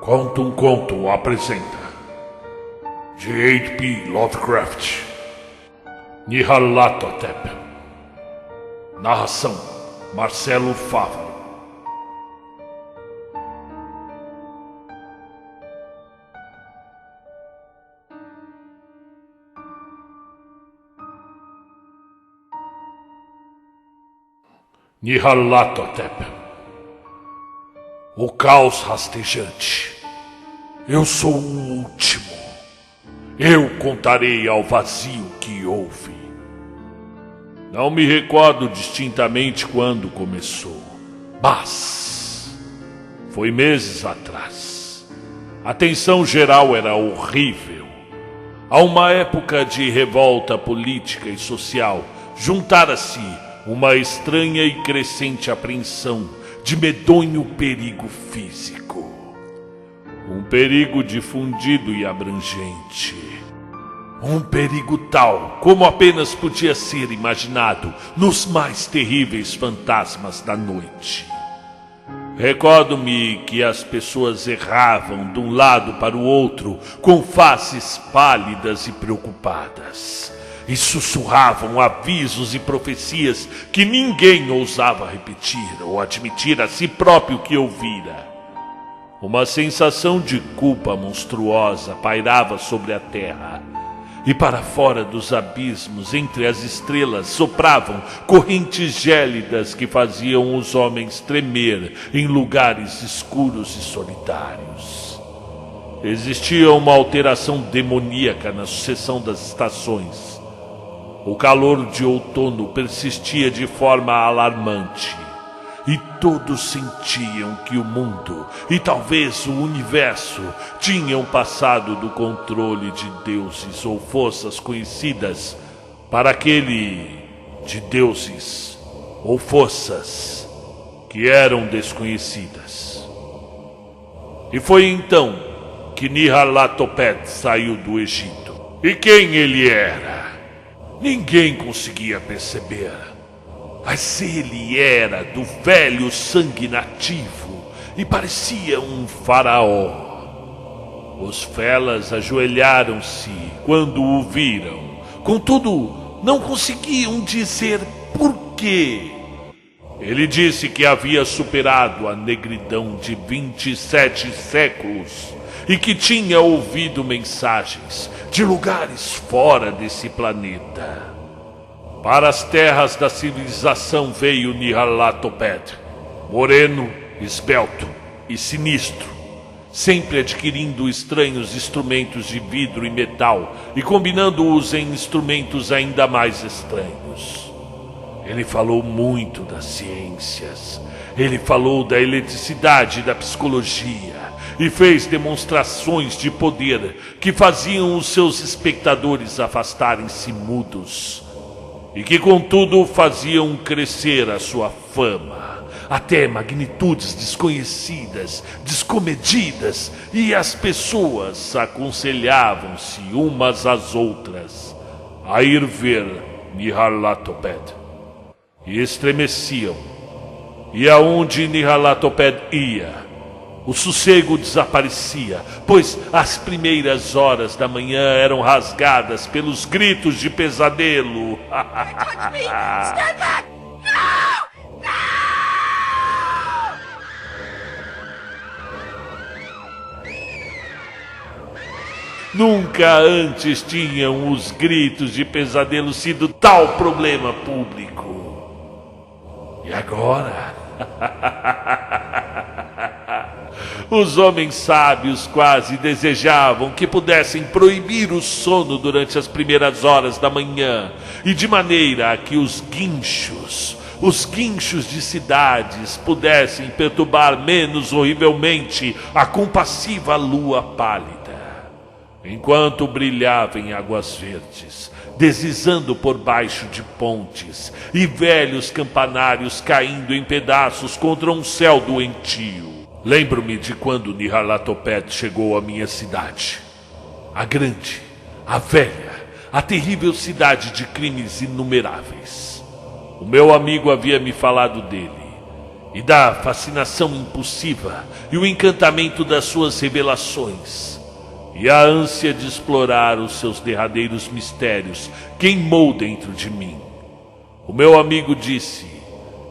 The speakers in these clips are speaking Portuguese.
Conta um Conto apresenta de H.P. Lovecraft, Nyarlathotep. Narração: Marcelo Fávaro. Nyarlathotep. O caos rastejante. Eu sou o último. Eu contarei ao vazio que houve. Não me recordo distintamente quando começou, mas foi meses atrás. A tensão geral era horrível. A uma época de revolta política e social, juntara-se uma estranha e crescente apreensão de medonho perigo físico. Um perigo difundido e abrangente. Um perigo tal como apenas podia ser imaginado nos mais terríveis fantasmas da noite. Recordo-me que as pessoas erravam de um lado para o outro com faces pálidas e preocupadas, e sussurravam avisos e profecias que ninguém ousava repetir ou admitir a si próprio que ouvira. Uma sensação de culpa monstruosa pairava sobre a terra, e para fora dos abismos, entre as estrelas, sopravam correntes gélidas que faziam os homens tremer em lugares escuros e solitários. Existia uma alteração demoníaca na sucessão das estações. O calor de outono persistia de forma alarmante, e todos sentiam que o mundo, e talvez o universo, tinham passado do controle de deuses ou forças conhecidas para aquele de deuses ou forças que eram desconhecidas. E foi então que Nyarlathotep saiu do Egito. E quem ele era? Ninguém conseguia perceber, mas ele era do velho sangue nativo e parecia um faraó. Os felas ajoelharam-se quando o viram, contudo não conseguiam dizer por quê. Ele disse que havia superado a negridão de 27 séculos e que tinha ouvido mensagens de lugares fora desse planeta. Para as terras da civilização veio Nyarlathotep, moreno, esbelto e sinistro, sempre adquirindo estranhos instrumentos de vidro e metal e combinando-os em instrumentos ainda mais estranhos. Ele falou muito das ciências, ele falou da eletricidade e da psicologia, e fez demonstrações de poder que faziam os seus espectadores afastarem-se mudos, e que contudo faziam crescer a sua fama até magnitudes desconhecidas, descomedidas, e as pessoas aconselhavam-se umas às outras a ir ver Nyarlathotep, e estremeciam, e aonde Nyarlathotep ia, o sossego desaparecia, pois as primeiras horas da manhã eram rasgadas pelos gritos de pesadelo. Stand back! No! No! Nunca antes tinham os gritos de pesadelo sido tal problema público. E agora? Os homens sábios quase desejavam que pudessem proibir o sono durante as primeiras horas da manhã, e de maneira a que os guinchos de cidades pudessem perturbar menos horrivelmente a compassiva lua pálida, enquanto brilhava em águas verdes, deslizando por baixo de pontes, e velhos campanários caindo em pedaços contra um céu doentio. Lembro-me de quando Nyarlathotep chegou à minha cidade. A grande, a velha, a terrível cidade de crimes inumeráveis. O meu amigo havia me falado dele, e da fascinação impulsiva e o encantamento das suas revelações, e a ânsia de explorar os seus derradeiros mistérios queimou dentro de mim. O meu amigo disse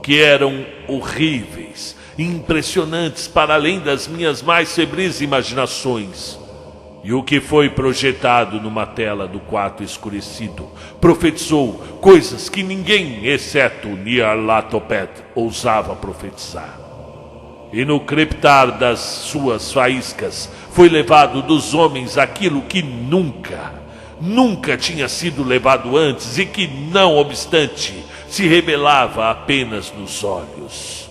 que eram horríveis e impressionantes para além das minhas mais febris imaginações. E o que foi projetado numa tela do quarto escurecido profetizou coisas que ninguém, exceto Nyarlathotep, ousava profetizar. E no crepitar das suas faíscas foi levado dos homens aquilo que nunca tinha sido levado antes e que, não obstante, se revelava apenas nos olhos.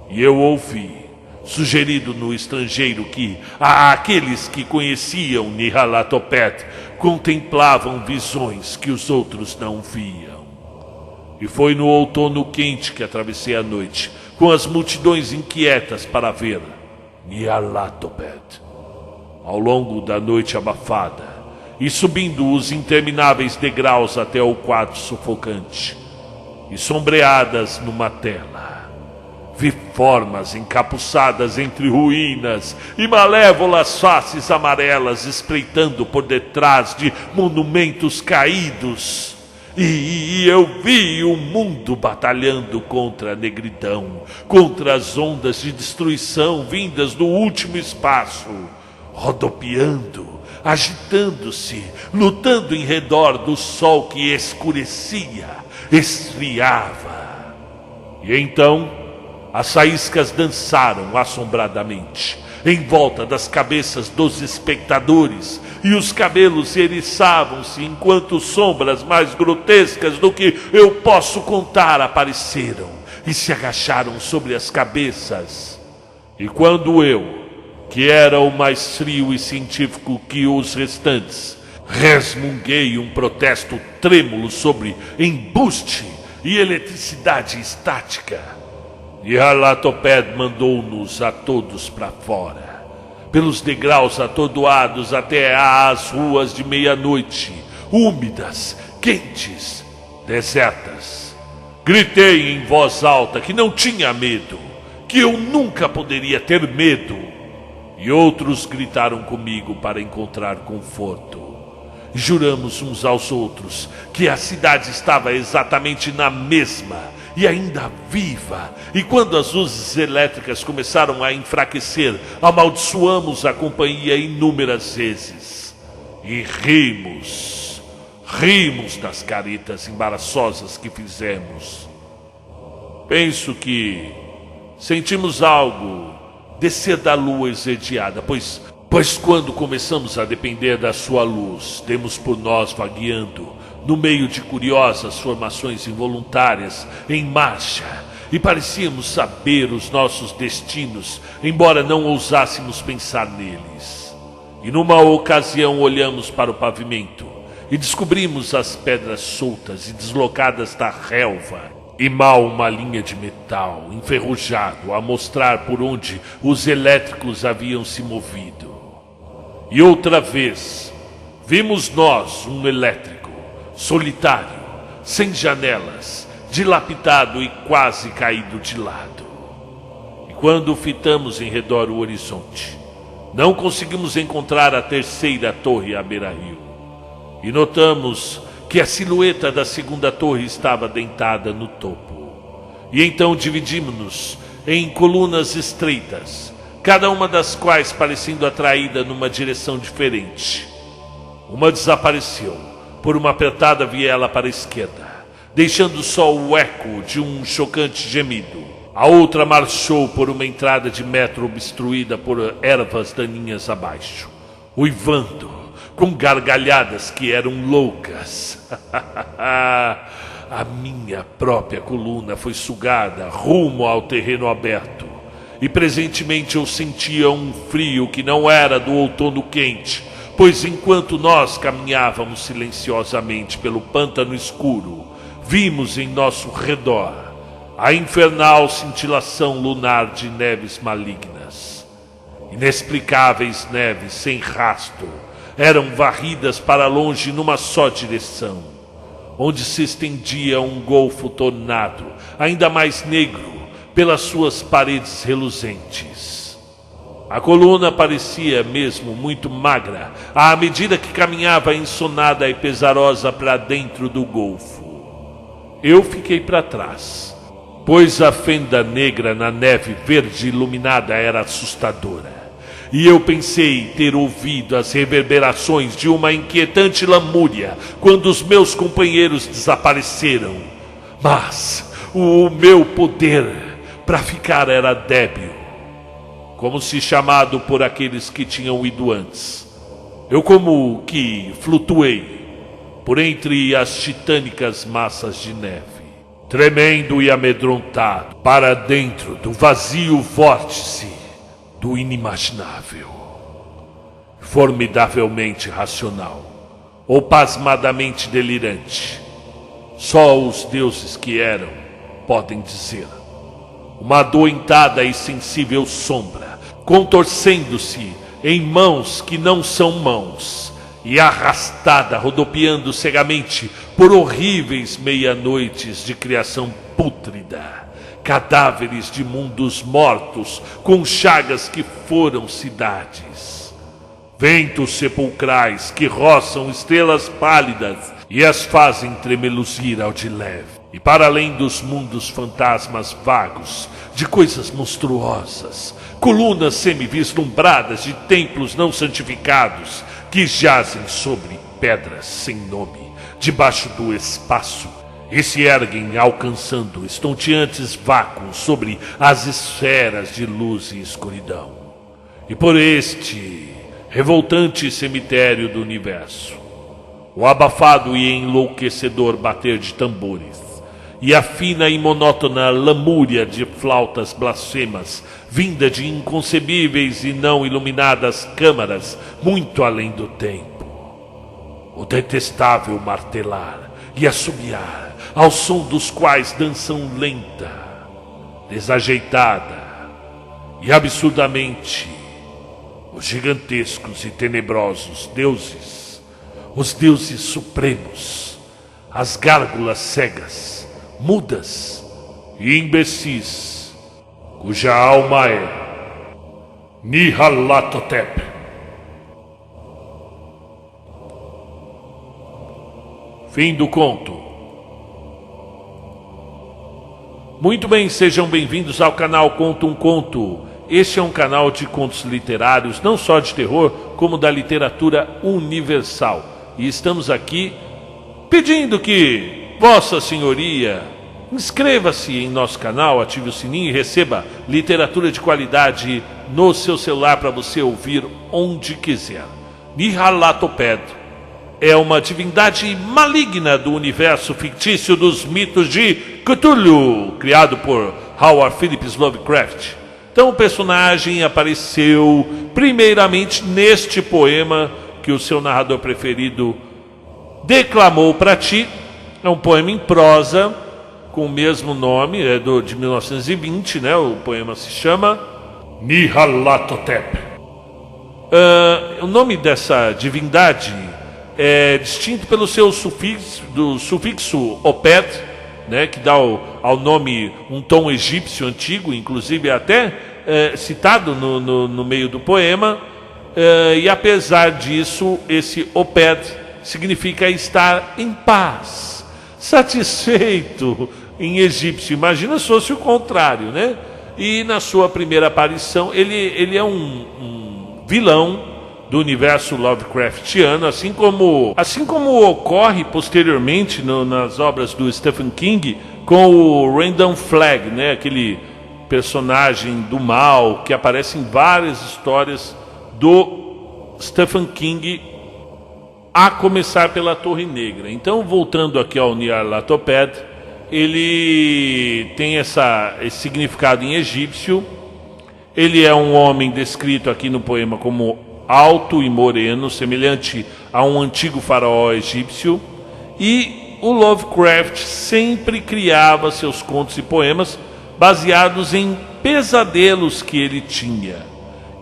E eu ouvi, sugerido no estrangeiro, que aqueles que conheciam Nyarlathotep contemplavam visões que os outros não viam. E foi no outono quente que atravessei a noite, com as multidões inquietas para ver Nyarlathotep. Ao longo da noite abafada, e subindo os intermináveis degraus até o quarto sufocante, e sombreadas numa tela, vi formas encapuçadas entre ruínas e malévolas faces amarelas espreitando por detrás de monumentos caídos. E eu vi o mundo batalhando contra a negridão, contra as ondas de destruição vindas do último espaço, rodopiando, agitando-se, lutando em redor do sol que escurecia, esfriava. E então as faíscas dançaram assombradamente em volta das cabeças dos espectadores, e os cabelos eriçavam-se enquanto sombras mais grotescas do que eu posso contar apareceram e se agacharam sobre as cabeças. E quando eu, que era o mais frio e científico que os restantes, resmunguei um protesto trêmulo sobre embuste e eletricidade estática, Nyarlathotep mandou-nos a todos para fora, pelos degraus atordoados até às ruas de meia-noite, úmidas, quentes, desertas. Gritei em voz alta que não tinha medo, que eu nunca poderia ter medo. E outros gritaram comigo para encontrar conforto. Juramos uns aos outros que a cidade estava exatamente na mesma e ainda viva, e quando as luzes elétricas começaram a enfraquecer, amaldiçoamos a companhia inúmeras vezes. E rimos das caretas embaraçosas que fizemos. Penso que sentimos algo descer da lua esverdeada, pois quando começamos a depender da sua luz, demos por nós vagueando no meio de curiosas formações involuntárias em marcha, e parecíamos saber os nossos destinos, embora não ousássemos pensar neles. E numa ocasião olhamos para o pavimento e descobrimos as pedras soltas e deslocadas da relva, e mal uma linha de metal enferrujado a mostrar por onde os elétricos haviam se movido. E outra vez vimos nós um elétrico solitário, sem janelas, dilapidado e quase caído de lado. E quando fitamos em redor o horizonte, não conseguimos encontrar a terceira torre à beira-rio. E notamos que a silhueta da segunda torre estava dentada no topo. E então dividimos-nos em colunas estreitas, cada uma das quais parecendo atraída numa direção diferente. Uma desapareceu por uma apertada viela para a esquerda, deixando só o eco de um chocante gemido. A outra marchou por uma entrada de metro obstruída por ervas daninhas abaixo, uivando com gargalhadas que eram loucas. A minha própria coluna foi sugada rumo ao terreno aberto, e presentemente eu sentia um frio que não era do outono quente, pois enquanto nós caminhávamos silenciosamente pelo pântano escuro, vimos em nosso redor a infernal cintilação lunar de neves malignas. Inexplicáveis neves sem rastro eram varridas para longe numa só direção, onde se estendia um golfo tornado, ainda mais negro, pelas suas paredes reluzentes. A coluna parecia mesmo muito magra, à medida que caminhava ensonada e pesarosa para dentro do golfo. Eu fiquei para trás, pois a fenda negra na neve verde iluminada era assustadora. E eu pensei ter ouvido as reverberações de uma inquietante lamúria quando os meus companheiros desapareceram. Mas o meu poder para ficar era débil, como se chamado por aqueles que tinham ido antes. Eu como que flutuei por entre as titânicas massas de neve, tremendo e amedrontado, para dentro do vazio vórtice do inimaginável, formidavelmente racional ou pasmadamente delirante. Só os deuses que eram podem dizer. Uma adoentada e sensível sombra, contorcendo-se em mãos que não são mãos, e arrastada, rodopiando cegamente por horríveis meia-noites de criação pútrida. Cadáveres de mundos mortos, com chagas que foram cidades. Ventos sepulcrais que roçam estrelas pálidas e as fazem tremeluzir ao de leve. E para além dos mundos fantasmas vagos, de coisas monstruosas, colunas semi-vislumbradas de templos não santificados, que jazem sobre pedras sem nome, debaixo do espaço, e se erguem alcançando estonteantes vácuos sobre as esferas de luz e escuridão. E por este revoltante cemitério do universo, o abafado e enlouquecedor bater de tambores e a fina e monótona lamúria de flautas blasfemas, vinda de inconcebíveis e não iluminadas câmaras muito além do tempo. O detestável martelar e assobiar, ao som dos quais dançam lenta, desajeitada e absurdamente os gigantescos e tenebrosos deuses, os deuses supremos, as gárgulas cegas, mudas e imbecis, cuja alma é Nyarlathotep. Fim do conto. Muito bem, sejam bem-vindos ao canal Conto um Conto. Este é um canal de contos literários, não só de terror, como da literatura universal. E estamos aqui pedindo que Vossa Senhoria inscreva-se em nosso canal, ative o sininho e receba literatura de qualidade no seu celular para você ouvir onde quiser. Nyarlathotep é uma divindade maligna do universo fictício dos mitos de Cthulhu, criado por Howard Phillips Lovecraft. Então o personagem apareceu primeiramente neste poema que o seu narrador preferido declamou para ti. É um poema em prosa com o mesmo nome, é de 1920, né? O poema se chama Nyarlathotep. O nome dessa divindade é distinto pelo seu sufixo oped, né, que dá ao nome um tom egípcio antigo, inclusive até citado no meio do poema. E apesar disso, esse oped significa estar em paz, satisfeito em egípcio. Imagina se fosse o contrário, né? E na sua primeira aparição, ele é um vilão do universo Lovecraftiano, assim como ocorre posteriormente nas obras do Stephen King com o Random Flagg, né? Aquele personagem do mal que aparece em várias histórias do Stephen King, a começar pela Torre Negra. Então, voltando aqui ao Nyarlathotep, ele tem esse significado em egípcio. Ele é um homem descrito aqui no poema como alto e moreno, semelhante a um antigo faraó egípcio. E o Lovecraft sempre criava seus contos e poemas baseados em pesadelos que ele tinha.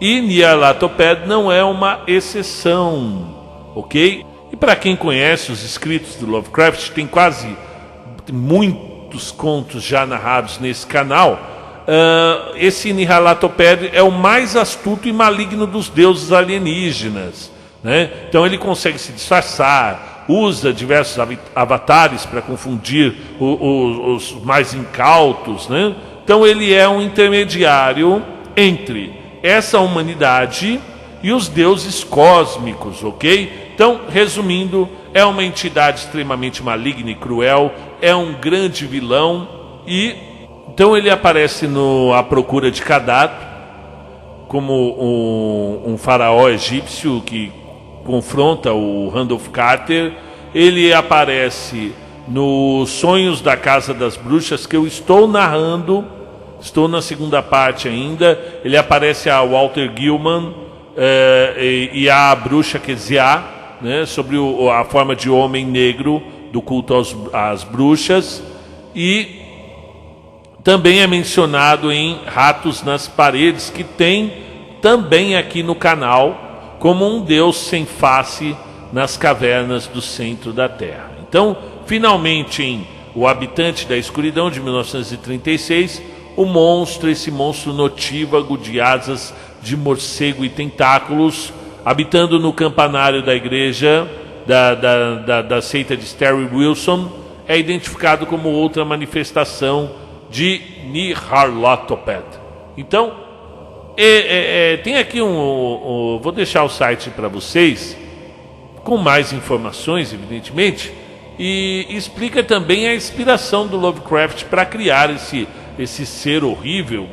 E Nyarlathotep não é uma exceção, ok? E para quem conhece os escritos do Lovecraft, tem muitos contos já narrados nesse canal. esse Nyarlathotep é o mais astuto e maligno dos deuses alienígenas, né? Então ele consegue se disfarçar, usa diversos avatares para confundir os mais incautos, né? Então ele é um intermediário entre essa humanidade e os deuses cósmicos, ok? Então, resumindo, é uma entidade extremamente maligna e cruel, é um grande vilão, e então ele aparece à procura de Kadath, como um faraó egípcio que confronta o Randolph Carter. Ele aparece nos Sonhos da Casa das Bruxas, que eu estou narrando, estou na segunda parte ainda. Ele aparece a Walter Gilman e a bruxa Kezia, né, sobre a forma de homem negro do culto às bruxas, e também é mencionado em Ratos nas Paredes, que tem também aqui no canal, como um deus sem face nas cavernas do centro da Terra. Então, finalmente, em O Habitante da Escuridão, de 1936, esse monstro notívago de asas de morcego e tentáculos, habitando no campanário da igreja da seita de Sterry Wilson, é identificado como outra manifestação de Nyarlathotep. Então, tem aqui vou deixar o site para vocês, com mais informações, evidentemente, e explica também a inspiração do Lovecraft para criar esse ser horrível.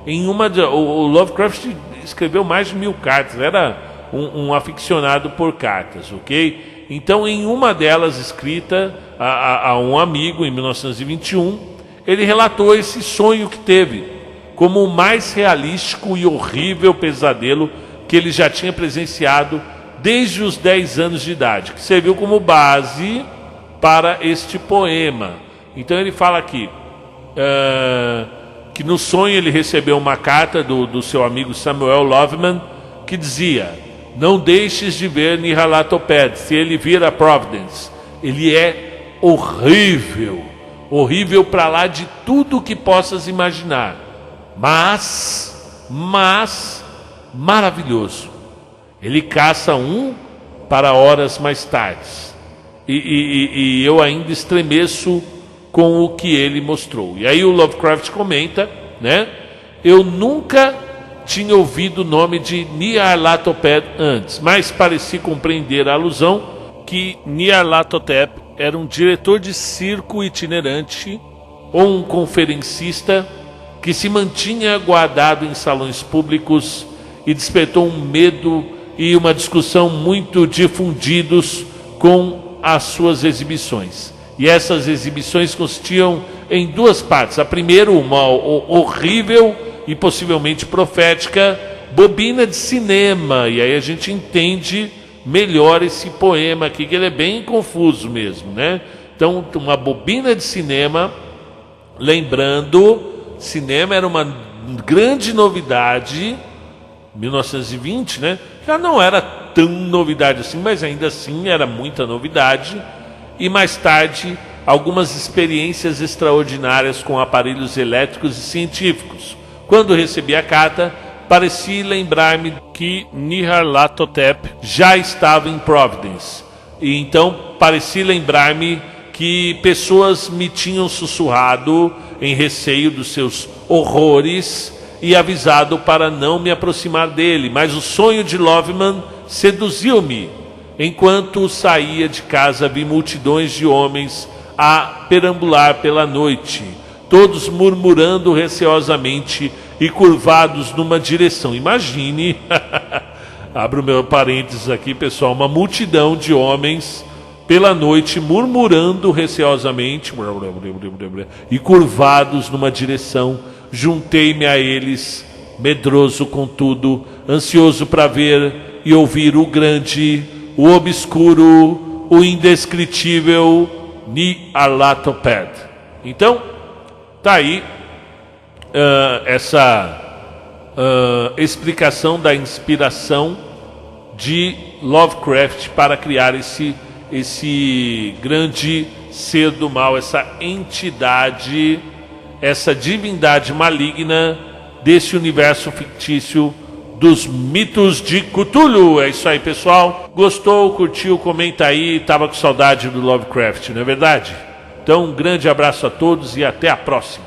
O Lovecraft escreveu mais de 1000 cartas, era um aficionado por cartas, ok? Então, em uma delas, escrita a um amigo em 1921, ele relatou esse sonho que teve como o mais realístico e horrível pesadelo que ele já tinha presenciado desde os 10 anos de idade, que serviu como base para este poema. Então ele fala aqui que no sonho ele recebeu uma carta do seu amigo Samuel Loveman, que dizia: não deixes de ver Nyarlathotep, se ele vir a Providence, ele é horrível, horrível para lá de tudo que possas imaginar, mas maravilhoso. Ele caça para horas mais tardes, e eu ainda estremeço com o que ele mostrou. E aí o Lovecraft comenta, né? Eu nunca tinha ouvido o nome de Nyarlathotep antes, mas pareci compreender a alusão que Nyarlathotep era um diretor de circo itinerante ou um conferencista que se mantinha guardado em salões públicos e despertou um medo e uma discussão muito difundidos com as suas exibições. E essas exibições consistiam em duas partes. A primeira, uma horrível e possivelmente profética bobina de cinema. E aí a gente entende melhor esse poema aqui, que ele é bem confuso mesmo, né? Então, uma bobina de cinema, lembrando, cinema era uma grande novidade, 1920, né? Já não era tão novidade assim, mas ainda assim era muita novidade. E mais tarde, algumas experiências extraordinárias com aparelhos elétricos e científicos. Quando recebi a carta, pareci lembrar-me que Nyarlathotep já estava em Providence. E então pareci lembrar-me que pessoas me tinham sussurrado em receio dos seus horrores e avisado para não me aproximar dele. Mas o sonho de Loveman seduziu-me. Enquanto saía de casa, vi multidões de homens a perambular pela noite, todos murmurando receosamente e curvados numa direção. Imagine, abro meu parênteses aqui, pessoal, uma multidão de homens pela noite murmurando receosamente e curvados numa direção. Juntei-me a eles, medroso contudo, ansioso para ver e ouvir o grande, o obscuro, o indescritível Nyarlathotep. Então, tá aí essa explicação da inspiração de Lovecraft para criar esse grande ser do mal, essa entidade essa divindade maligna desse universo fictício dos mitos de Cthulhu. É isso aí, pessoal. Gostou, curtiu, comenta aí. Tava com saudade do Lovecraft, não é verdade? Então, um grande abraço a todos e até a próxima.